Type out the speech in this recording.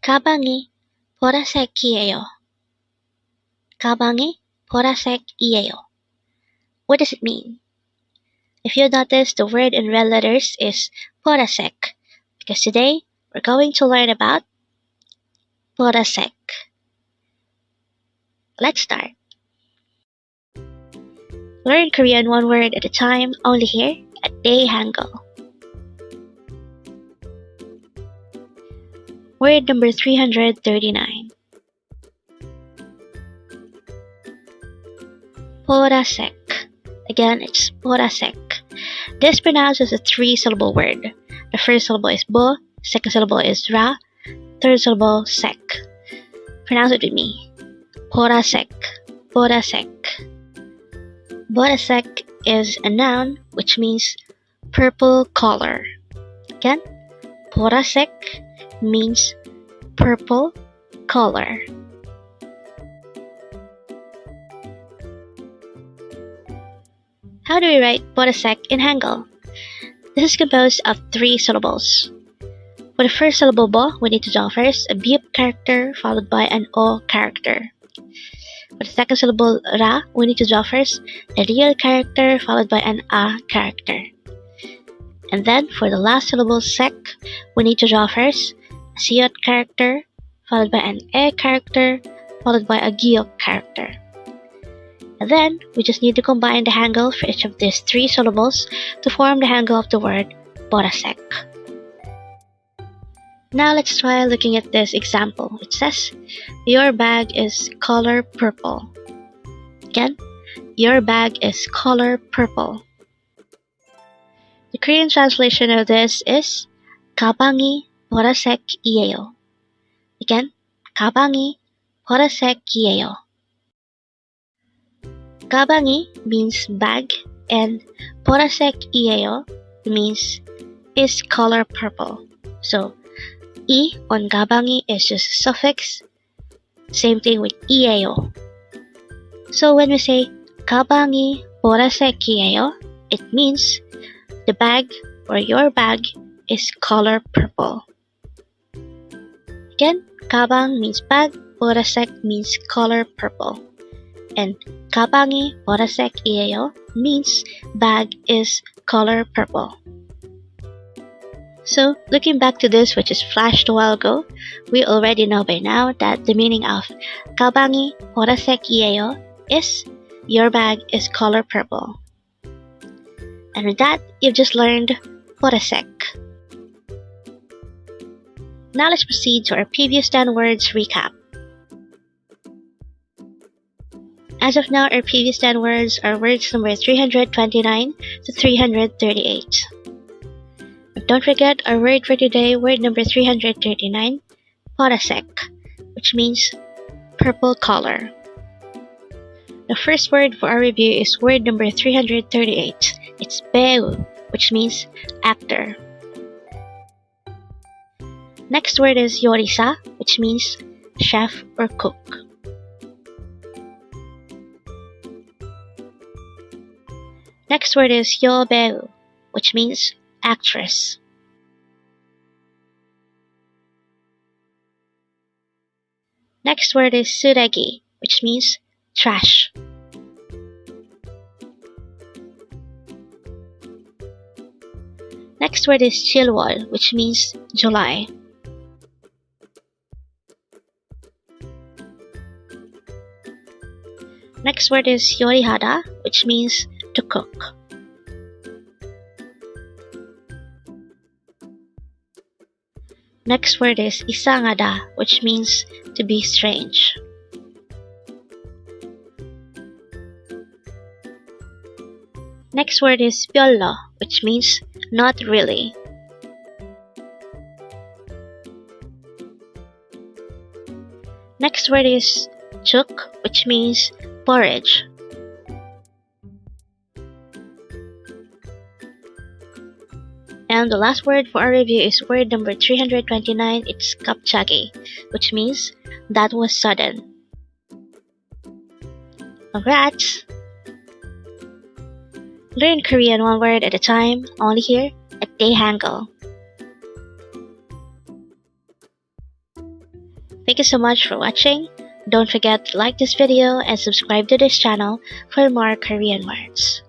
가방이 보라색이에요. 가방이 보라색이에요. What does it mean? If you notice, the word in red letters is borasek, because today we're going to learn about borasek. Let's start. Learn Korean one word at a time, only here at Dae-Hangul. Word number 339. BORASAEK. Again, it's BORASAEK. This pronounced as a three-syllable word. The first syllable is bo, second syllable is ra, third syllable sek. Pronounce it with me. BORASAEK. BORASAEK. BORASAEK is a noun which means purple color. Again, BORASAEK means purple color. How do we write BORASAEK in Hangul? This is composed of three syllables. For the first syllable bo, we need to draw first a beep character followed by an o character. For the second syllable ra, we need to draw first a real character followed by an a character. And then for the last syllable sek, we need to draw first a siot character followed by an e character followed by a giok character. And then we just need to combine the Hangul for each of these three syllables to form the Hangul of the word BORASAEK. Now let's try looking at this example. It says, your bag is color purple. Again, your bag is color purple. The Korean translation of this is 가방이 보라색이에요. Again, 가방이 보라색이에요. 가방이 means bag and 보라색이에요 means is color purple. So, I on 가방이 is just a suffix. Same thing with 이에요. So when we say 가방이 보라색이에요, it means the bag or your bag is color purple. Again, 가방 means bag, 보라색 means color purple. And 가방이 보라색이에요 means bag is color purple. So, looking back to this which is flashed a while ago, we already know by now that the meaning of 가방이 보라색이에요 is your bag is color purple. And with that, you've just learned BORASAEK. Now let's proceed to our previous 10 words recap. As of now, our previous 10 words are words number 329 to 338. But don't forget our word for today, word number 339, BORASAEK, which means purple color. The first word for our review is word number 338. It's 배우, which means actor. Next word is 요리사, which means chef or cook. Next word is 여배우, which means actress. Next word is 쓰레기, which means trash. Next word is 7월, which means July. Next word is 요리하다, which means to cook. Next word is 이상하다, which means to be strange. Next word is 별로, which means not really. Next word is 죽, which means porridge. And the last word for our review is word number 329. It's 갑자기, which means that was sudden. Congrats! Learn Korean one word at a time, only here at Dae-Hangul. Thank you so much for watching. Don't forget to like this video and subscribe to this channel for more Korean words.